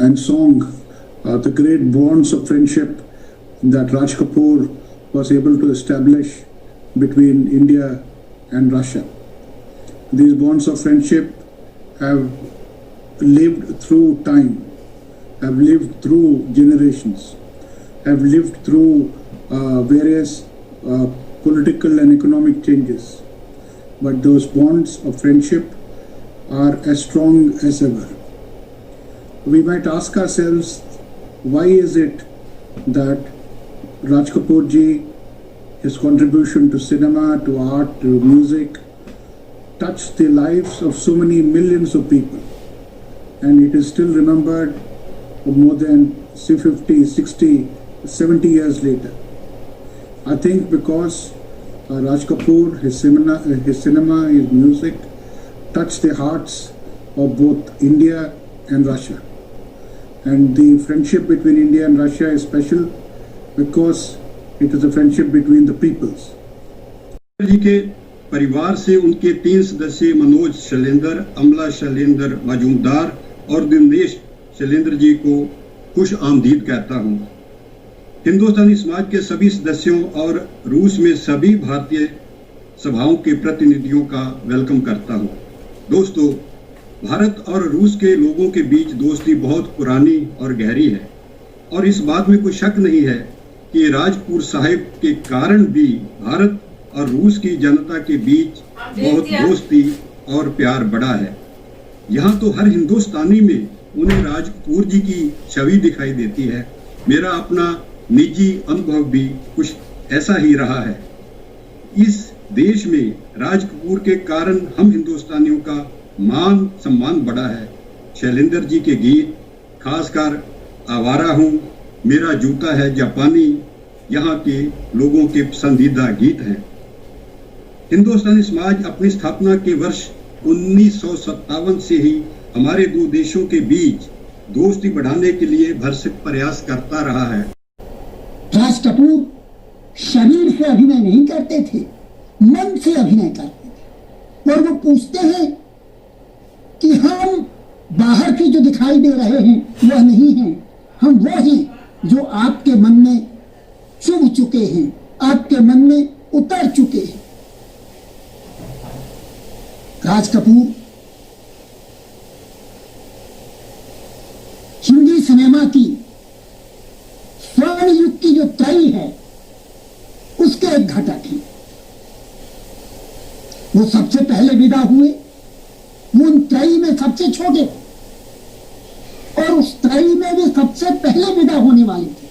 and song the great bonds of friendship that Raj Kapoor was able to establish between India and Russia. These bonds of friendship have lived through time, have lived through generations, have lived through various political and economic changes. But those bonds of friendship are as strong as ever. We might ask ourselves, why is it that Raj Kapoor ji, his contribution to cinema, to art, to music, touched the lives of so many millions of people, and it is still remembered more than 50, 60, 70 years later? I think because Raj Kapoor, his cinema, his music touched the hearts of both India and Russia. And the friendship between India and Russia is special because it is a friendship between the peoples. जी के परिवार से उनके 3 सदस्य मनोज शैलेंद्र, अमला शैलेंद्र मजूमदार और दिनेश शैलेंद्र जी को खुश आमदीद कहता हूँ। हिंदुस्तानी समाज के सभी सदस्यों और रूस में सभी भारतीय सभाओं के प्रतिनिधियों का वेलकम करता हूँ। दोस्तों, भारत और रूस के लोगों के बीच दोस्ती बहुत पुरानी और गहरी है और इस बात में कोई शक नहीं है कि राजपुर साहिब के कारण भी भारत और रूस की जनता के बीच बहुत दोस्ती और प्यार बढ़ा है। यहाँ तो हर हिंदुस्तानी में उन्हें राज कपूर जी की छवि दिखाई देती है। मेरा अपना निजी अनुभव भी कुछ ऐसा ही रहा है। इस देश में राज कपूर के कारण हम हिंदुस्तानियों का मान सम्मान बढ़ा है। शैलेंद्र जी के गीत, खासकर आवारा हूँ, मेरा जूता है जापानी, यहाँ के लोगों के पसंदीदा गीत हैं। हिंदुस्तानी समाज अपनी स्थापना के वर्ष 1957 से ही हमारे दो देशों के बीच दोस्ती बढ़ाने के लिए भरसक प्रयास करता रहा है। राज कपूर शरीर से अभिनय नहीं करते थे, मन से अभिनय करते थे। और वो पूछते हैं कि हम बाहर की जो दिखाई दे रहे हैं वह नहीं हैं, हम वो हैं जो आपके मन में चुभ चुके हैं, आपके मन में उतर चुके हैं। राज कपूर हिंदी सिनेमा की स्वर्ण युग की जो त्रयी है उसके एक घटक हैं। वो सबसे पहले विदा हुए, वो उन त्रयी में सबसे छोटे और उस त्रयी में भी सबसे पहले विदा होने वाले थे।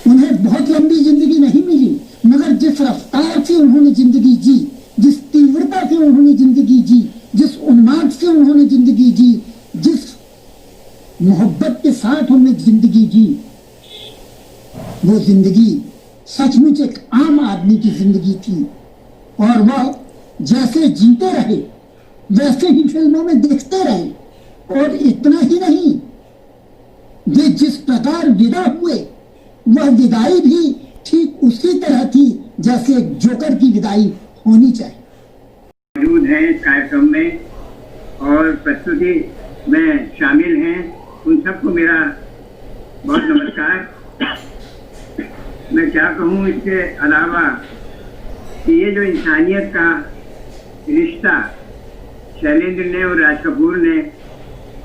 उन्हें बहुत लंबी जिंदगी नहीं मिली, मगर जिस रफ्तार से उन्होंने जिंदगी जी, जिस तीव्रता से उन्होंने जिंदगी जी, जिस उन्माद से उन्होंने जिंदगी जी, जिस मोहब्बत के साथ उन्होंने जिंदगी जी, वो जिंदगी सचमुच एक आम आदमी की जिंदगी थी। और वह जैसे जीते रहे वैसे ही फिल्मों में दिखते रहे। और इतना ही नहीं, वे जिस प्रकार विदा हुए वह विदाई भी ठीक उसी तरह थी जैसे एक जोकर की विदाई होनी चाहिए। मौजूद हैं इस कार्यक्रम में और प्रस्तुति में शामिल हैं, उन सबको मेरा बहुत नमस्कार। मैं क्या कहूँ इसके अलावा कि ये जो इंसानियत का रिश्ता शैलेंद्र ने और राज कपूर ने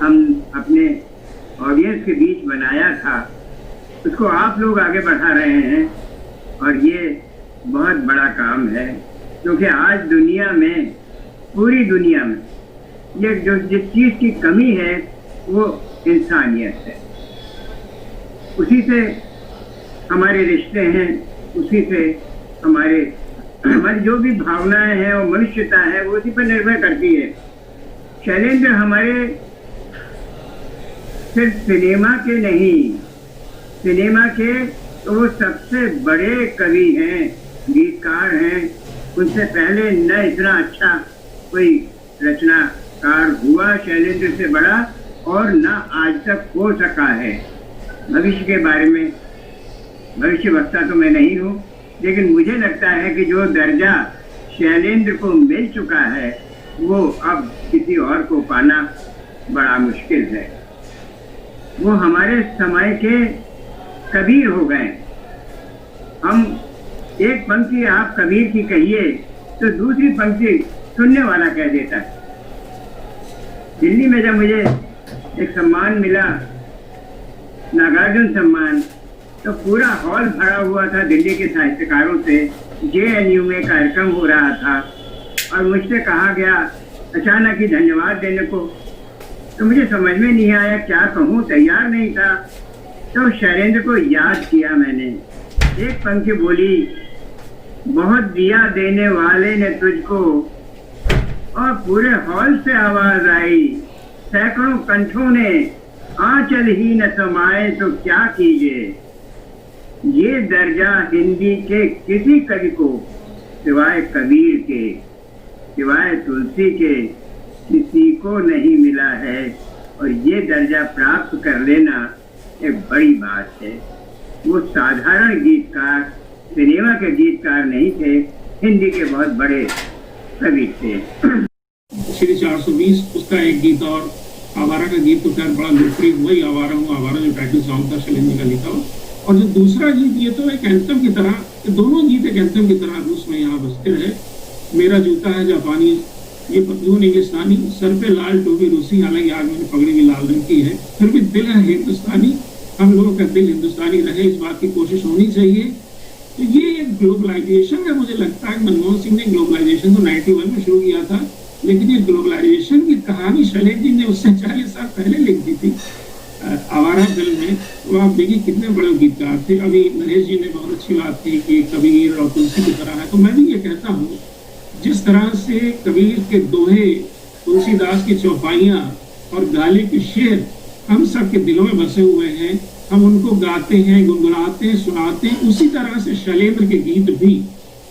हम अपने ऑडियंस के बीच बनाया था, उसको आप लोग आगे बढ़ा रहे हैं और ये बहुत बड़ा काम है। क्योंकि आज दुनिया में, पूरी दुनिया में ये जो जिस चीज़ की कमी है वो इंसानियत है। उसी से हमारे रिश्ते हैं, उसी से हमारी जो भी भावनाएं हैं और मनुष्यता है वो उसी पर निर्भर करती है। शैलेंद्र हमारे सिर्फ सिनेमा के नहीं, सिनेमा के तो वो सबसे बड़े कवि हैं, गीतकार हैं। उनसे पहले न इतना अच्छा कोई रचनाकार हुआ शैलेंद्र से बड़ा, और न आज तक हो सका है। भविष्य के बारे में भविष्य वक्ता तो मैं नहीं हूँ, लेकिन मुझे लगता है कि जो दर्जा शैलेंद्र को मिल चुका है वो अब किसी और को पाना बड़ा मुश्किल है। वो हमारे समय के कबीर हो गए। हम एक पंक्ति आप कबीर की कहिए तो दूसरी पंक्ति सुनने वाला कह देता है। दिल्ली में जब मुझे एक सम्मान मिला, नागार्जुन सम्मान, तो पूरा हॉल भरा हुआ था दिल्ली के साहित्यकारों से। JNU में कार्यक्रम हो रहा था और मुझसे कहा गया अचानक ही धन्यवाद देने को। तो मुझे समझ में नहीं आया क्या कहूँ, तैयार नहीं था। तो शैलेंद्र को याद किया मैंने। एक पंक्ति बोली, बहुत दिया देने वाले ने तुझको, और पूरे हॉल से आवाज आई, सैकड़ों कंठों ने आंचल ही न समाए तो क्या कीजिए। ये दर्जा हिंदी के किसी कवि को सिवाय कबीर के, सिवाय तुलसी के किसी को नहीं मिला है। और ये दर्जा प्राप्त कर लेना एक बड़ी बात है। वो साधारण गीतकार, सिनेमा के गीतकार नहीं थे, हिंदी के बहुत बड़े कवि थे। श्री 420 उसका एक गीत और आवारा का गीत तो खैर बड़ा लोकप्रिय हुआ ही। आवारा हूँ आवारा जो टाइटल सॉन्ग था शैलेंद्र का लिखा हुआ, और जो दूसरा गीत ये तो एक एंथम की तरह, दोनों गीत एक एंथम की तरह रूस में यहाँ बजते रहे। मेरा जूता है जापानी, ये पतलून इंग्लिस्तानी, सर पे लाल टोपी रूसी, हालांकि आज मैंने पगड़ी भी लाल रंग की है, फिर भी दिल है हिंदुस्तानी, हम लोगों का दिल हिंदुस्तानी रहे, इस बात की कोशिश होनी चाहिए। तो ये एक ग्लोबलाइजेशन है। मुझे लगता है मनमोहन सिंह ने ग्लोबलाइजेशन तो 91 में शुरू किया था, लेकिन ये ग्लोबलाइजेशन की कहानी शैलेंद्र जी ने उससे 40 साल पहले लिख दी थी आवारा फिल्म में। तो आप देखिए कितने बड़े गीतकार थे। अभी नरेश जी ने बहुत अच्छी बात की कि कबीर और तुलसी की तरह है, तो मैं भी ये कहता हूँ जिस तरह से कबीर के दोहे, तुलसीदास की चौपाइयाँ और गाले के शेर हम सब के दिलों में बसे हुए हैं, हम उनको गाते हैं, गुनगुनाते हैं, सुनाते हैं, उसी तरह से शैलेंद्र के गीत भी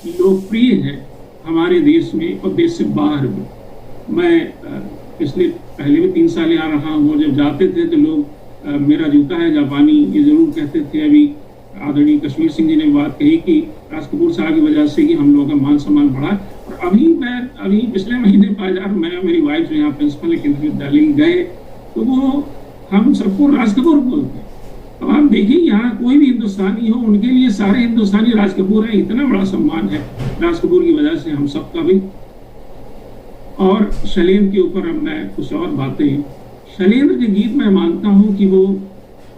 लोकप्रिय हैं हमारे देश में और देश से बाहर भी। मैं पिछले पहले भी 3 साल यहाँ रहा हूँ। जब जाते थे तो लोग मेरा जूता है जापानी ये जरूर कहते थे। अभी आदरणीय कश्मीर सिंह जी ने बात कही कि राज कपूर साहब की वजह से ही हम लोगों का मान सम्मान बढ़ा। और अभी पिछले महीने बाजार मैं मेरी वाइफ यहाँ प्रिंसिपल केंद्रीय विद्यालय गए तो वो हम सबको राज कपूर बोलते हैं। अब आप देखिए यहाँ कोई भी हिंदुस्तानी हो, उनके लिए सारे हिंदुस्तानी राज कपूर हैं। इतना बड़ा सम्मान है राज कपूर की वजह से हम सबका भी। और शैलेंद्र के ऊपर अब मैं कुछ और बातें, शैलेंद्र के गीत मैं मानता हूँ कि वो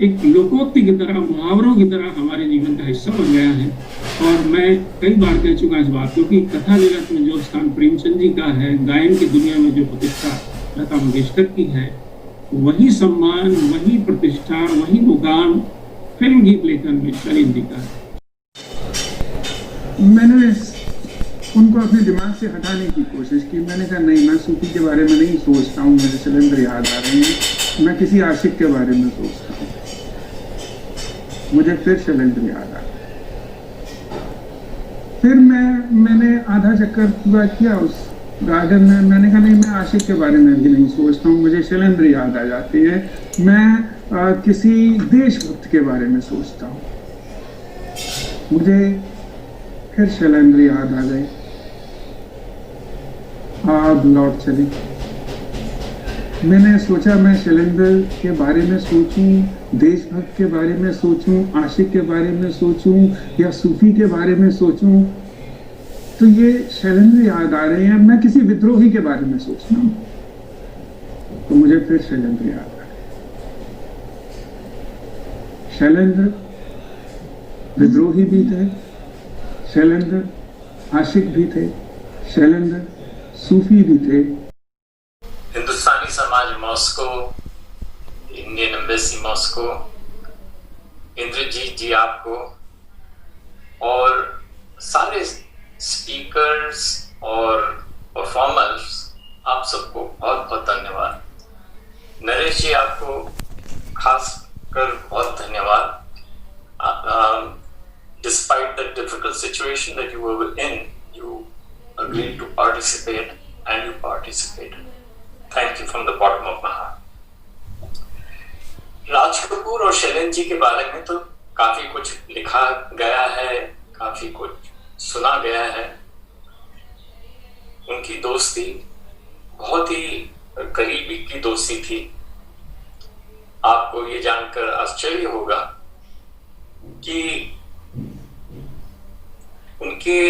एक लोकोक्ति की तरह, मुहावरों की तरह हमारे जीवन का हिस्सा बन गया है। और मैं कई बार कह चुका इस बात को कि कथा जगत में जो स्थान प्रेमचंद जी का है, गायन की दुनिया में जो प्रतिष्ठा लता मंगेशकर की है, वही सम्मान, वही प्रतिष्ठा, वही मुकाम फिल्म गीत लेखन में शैलेंद्र जी का है। मैंने उनको अपने दिमाग से हटाने की कोशिश की। मैंने कहा नहीं, मैं सूफी के बारे में नहीं सोचता हूँ, मुझे शैलेंद्र याद आ रहे हैं, मैं किसी आशिक के बारे में सोचता हूँ। मुझे फिर शैलेंद्र याद आ गया। फिर मैंने आधा चक्कर पूरा किया उस गार्डन में। मैंने कहा नहीं, मैं आशिक के बारे में भी नहीं सोचता हूँ, मुझे शैलेंद्र याद आ जाते हैं। मैं किसी देशभक्त के बारे में सोचता हूँ, मुझे फिर शैलेंद्र याद आ गए। आप लौट चले। मैंने सोचा मैं शैलेंद्र के बारे में सोचूं, देशभक्त के बारे में सोचूं, आशिक के बारे में सोचूं या सूफी के बारे में सोचूं, तो ये शैलेंद्र याद आ रहे हैं। मैं किसी विद्रोही के बारे में सोचता हूं तो मुझे फिर शैलेंद्र याद आ रहे। शैलेंद्र विद्रोही भी थे, शैलेंद्र आशिक भी थे, शैलेंद्र सूफी भी थे। Hindustani Samaj Moscow, Indian embassy Moscow, Indrajit ji आपको और सारे स्पीकर्स और परफॉर्मर्स, आप सबको बहुत बहुत धन्यवाद। नरेश जी आपको खास कर बहुत धन्यवाद। Despite the difficult situation that you were in, you agreed to participate and you participated. Thank you from the bottom of my heart. Raj Kapoor और शैलेंद्र जी के बारे में तो काफी कुछ लिखा गया है, काफी कुछ सुना गया है। उनकी दोस्ती बहुत ही करीबी की दोस्ती थी। आपको ये जानकर आश्चर्य होगा कि उनके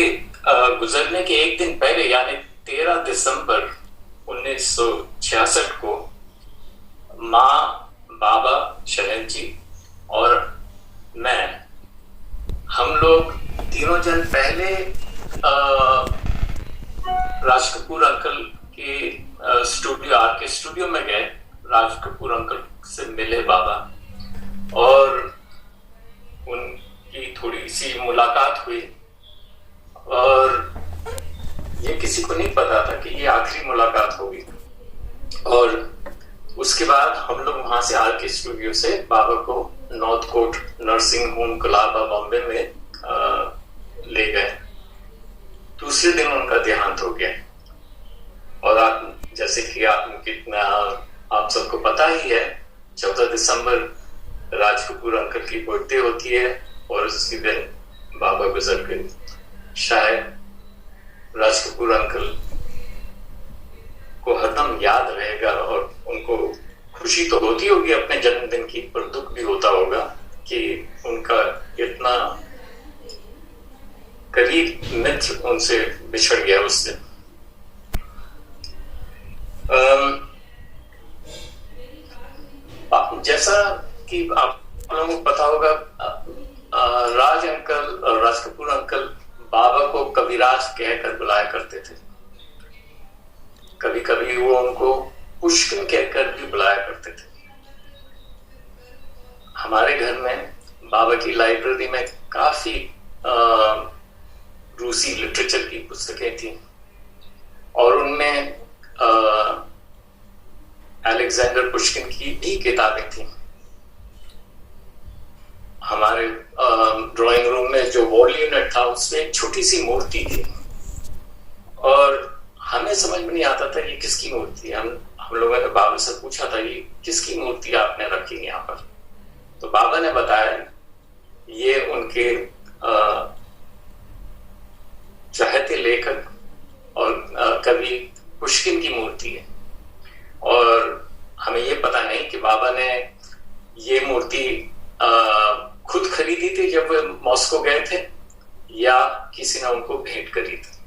गुजरने के एक दिन पहले यानी 13 दिसंबर 1966 को माँ, बाबा शैलेंद्र जी और मैं, हम लोग तीनों जन पहले राज कपूर अंकल के स्टूडियो, आर के स्टूडियो में गए। राज कपूर अंकल से मिले बाबा और उनकी थोड़ी सी मुलाकात हुई और ये किसी को नहीं पता था कि ये आखिरी मुलाकात होगी। और उसके बाद हम लोग वहां से आर के स्टूडियो से बाबा को Northcote nursing home Colaba Bombay में ले गए। दूसरे दिन उनका देहांत हो गया। और आप जैसे कि आप सबको पता ही है, 14 दिसंबर राज कपूर अंकल की बर्थडे होती है और उसी दिन बाबा गुजर गए। शायद राज कपूर अंकल को हरदम याद रहेगा और उनको खुशी तो होती होगी अपने जन्मदिन की, पर दुख भी होता होगा कि उनका इतना करीब मित्र उनसे बिछड़ गया उस दिन। जैसा कि आप लोगों को पता होगा, राज अंकल और राज कपूर अंकल बाबा को कविराज कहकर बुलाया करते थे। कभी कभी वो उनको पुष्किन कहकर भी बुलाया करते थे। हमारे घर में बाबा की लाइब्रेरी में काफी रूसी लिटरेचर की पुस्तकें थी और उनमें अलेक्जेंडर पुष्किन की भी किताबें थी। हमारे ड्राइंग रूम में जो वॉल यूनिट था उसमें एक छोटी सी मूर्ति थी और हमें समझ में नहीं आता था ये किसकी मूर्ति है। हम लोगों ने बाबा से पूछा था ये किसकी मूर्ति आपने रखी यहाँ पर, तो बाबा ने बताया ये उनके चहेते लेखक और कवि पुष्किन की मूर्ति है। और हमें ये पता नहीं कि बाबा ने ये मूर्ति खुद खरीदी थी जब वे मॉस्को गए थे या किसी ने उनको भेंट करी थी।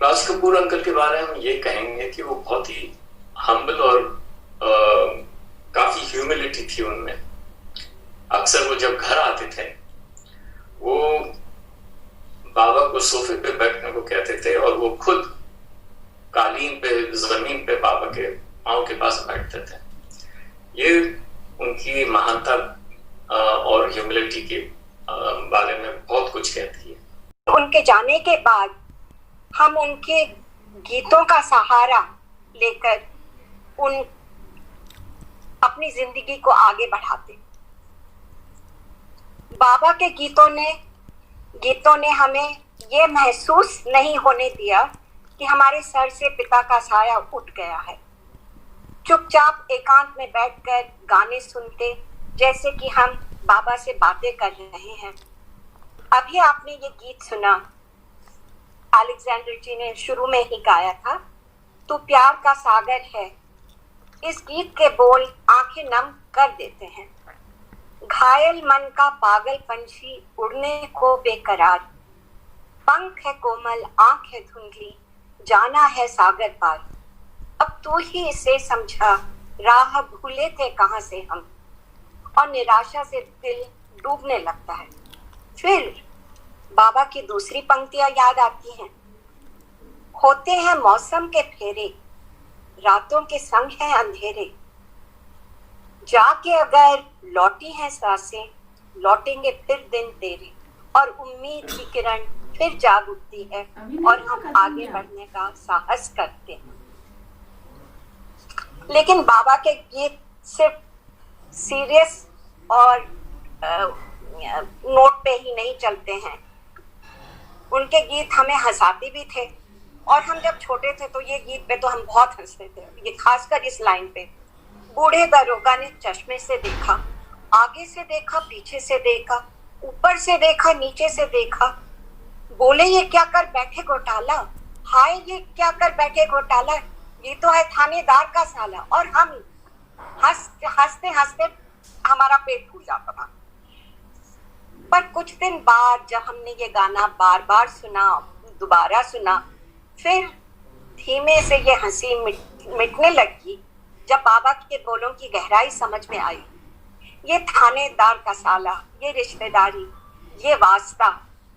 राज कपूर अंकल के बारे में हम ये कहेंगे कि वो बहुत ही हम्बल और काफी ह्यूमिलिटी थी उनमें। अक्सर वो जब घर आते थे वो बाबा को सोफे पे बैठने को कहते थे और वो खुद कालीन पे, जमीन पे बाबा के पांव के पास बैठते थे। ये उनकी महानता और ह्यूमिलिटी के बारे में बहुत कुछ कहती है। उनके जाने के बाद हम उनके गीतों का सहारा लेकर अपनी जिंदगी को आगे बढ़ाते। बाबा के गीतों ने हमें ये महसूस नहीं होने दिया कि हमारे सर से पिता का साया उठ गया है। चुपचाप एकांत में बैठकर गाने सुनते जैसे कि हम बाबा से बातें कर रहे हैं। अभी आपने ये गीत सुना, अलेक्जेंडर जी ने शुरू में ही गाया था, तू प्यार का सागर है। इस गीत के बोल आंखें नम कर देते हैं। घायल मन का पागल पंछी उड़ने को बेकरार, पंख है कोमल, आंख है धुंधली, जाना है सागर पार। अब तू ही इसे समझा, राह भूले थे कहां से हम। और निराशा से दिल डूबने लगता है। फिर बाबा की दूसरी पंक्तियां याद आती हैं। होते हैं मौसम के फेरे, रातों के संग हैं अंधेरे, जाके अगर लौटी हैं सांसें, लौटेंगे फिर दिन तेरे। और उम्मीद की किरण फिर जाग उठती है और हम आगे बढ़ने का साहस करते हैं। लेकिन बाबा के गीत सिर्फ सीरियस और नोट पे ही नहीं चलते हैं। उनके गीत हमें हंसाते भी थे और हम जब छोटे थे तो ये गीत पे तो हम बहुत हंसते थे। ये खासकर इस लाइन पे, बूढ़े दरोगा ने चश्मे से देखा, आगे से देखा, पीछे से देखा, ऊपर से देखा, नीचे से देखा, बोले ये क्या कर बैठे घोटाला, हाय ये क्या कर बैठे घोटाला, ये तो है थानेदार का साला। और हम हंसते हंसते हमारा पेट फूल जाता था। पर कुछ दिन बाद जब हमने ये गाना बार बार सुना, दोबारा सुना, फिर धीमे से ये हंसी मिटने लगी जब बाबा के बोलों की गहराई समझ में आई। ये थानेदार का साला, ये रिश्तेदारी, ये वास्ता,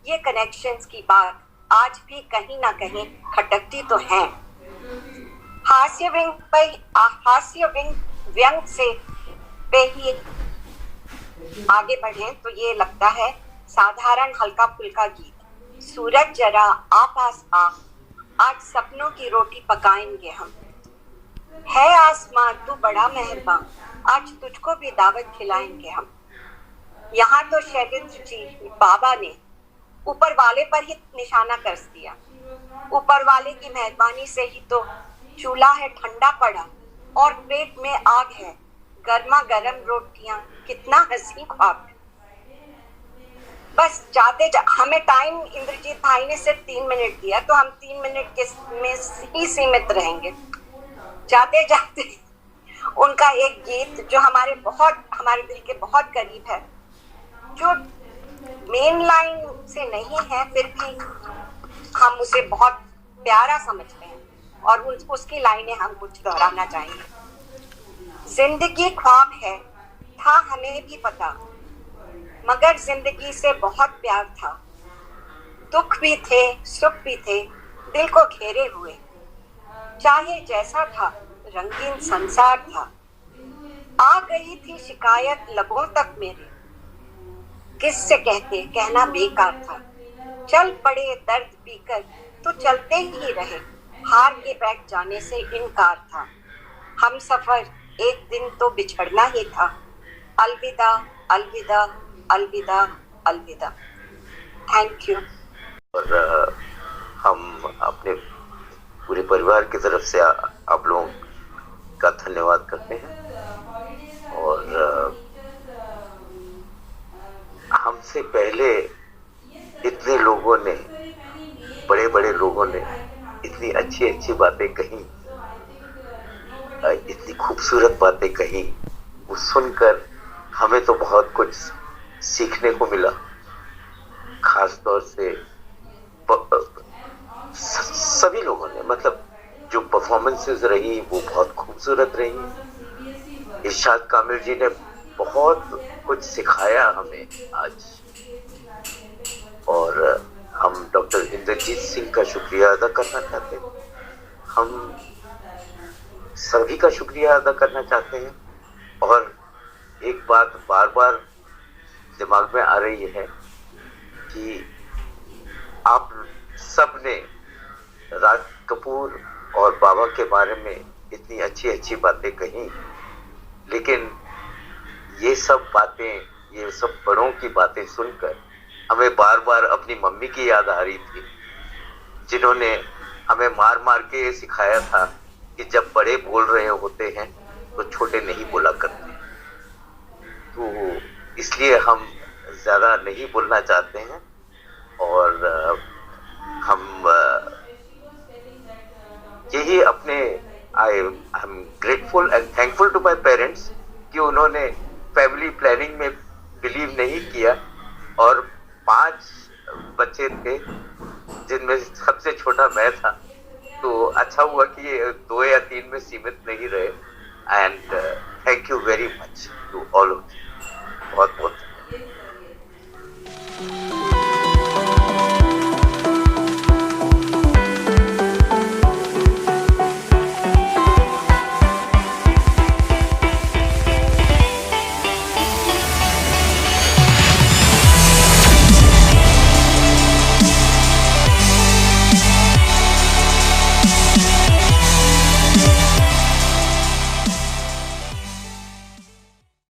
ये कनेक्शंस की बात आज भी कहीं ना कहीं खटकती तो है। हास्य व्यंग से पे ही आगे बढ़े तो ये लगता है साधारण हल्का फुल्का गीत। सूरज जरा आ पास आ, आज सपनों की रोटी पकाएंगे हम। है आसमां तू बड़ा मेहरबान, आज तुझको भी दावत खिलाएंगे हम। यहाँ तो शैलेंद्र जी बाबा ने ऊपर वाले पर ही निशाना कर दिया। ऊपर वाले की मेहरबानी से ही तो चूल्हा है ठंडा पड़ा और पेट में आग है, गर्मा गर्म रोटियां, कितना हसीन ख्वाब। बस हमें टाइम इंद्रजीत भाई ने सिर्फ 3 मिनट दिया, तो हम 3 मिनट के में ही सीमित रहेंगे। जाते जाते उनका एक गीत जो हमारे दिल के बहुत करीब है, जो मेन लाइन से नहीं है फिर भी हम उसे बहुत प्यारा समझते हैं, और उसकी लाइनें हम कुछ दोहराना चाहेंगे। जिंदगी ख्वाब है था हमें भी पता, मगर जिंदगी से बहुत प्यार था। दुख भी थे सुख भी थे दिल को घेरे हुए, चाहे जैसा था रंगीन संसार था। आ गई थी शिकायत लबों तक मेरे, किससे कहते कहना बेकार था। चल पड़े दर्द पीकर तो चलते ही रहे, हार के बैठ जाने से इनकार था। हम सफर एक दिन तो बिछड़ना ही था। अलविदा अलविदा अलविदा अलविदा। Thank you. और हम अपने पूरे परिवार की तरफ से आप लोगों का धन्यवाद करते हैं। और हमसे पहले इतने लोगों ने, बड़े बड़े लोगों ने इतनी अच्छी अच्छी बातें कही, इतनी खूबसूरत बातें कही, वो सुनकर हमें तो बहुत कुछ सीखने को मिला। खास तौर से सभी लोगों ने, मतलब जो परफॉर्मेंसेस रही वो बहुत खूबसूरत रही। इरशाद कामिल जी ने बहुत कुछ सिखाया हमें आज, और हम डॉक्टर इंद्रजीत सिंह का शुक्रिया अदा करना चाहते हैं। हम सभी का शुक्रिया अदा करना चाहते हैं। और एक बात बार बार दिमाग में आ रही है कि आप सब ने राज कपूर और बाबा के बारे में इतनी अच्छी अच्छी बातें कही, लेकिन ये सब बातें, ये सब बड़ों की बातें सुनकर हमें बार बार अपनी मम्मी की याद आ रही थी, जिन्होंने हमें मार मार के ये सिखाया था कि जब बड़े बोल रहे होते हैं तो छोटे नहीं बोला करते। तो इसलिए हम ज़्यादा नहीं बोलना चाहते हैं, और हम यही अपने I am grateful and thankful to my parents कि उन्होंने फैमिली प्लानिंग में बिलीव नहीं किया, और 5 बच्चे थे जिनमें सबसे छोटा मैं था। तो अच्छा हुआ कि ये 2 या 3 में सीमित नहीं रहे। And thank you very much to all of you. बहुत बहुत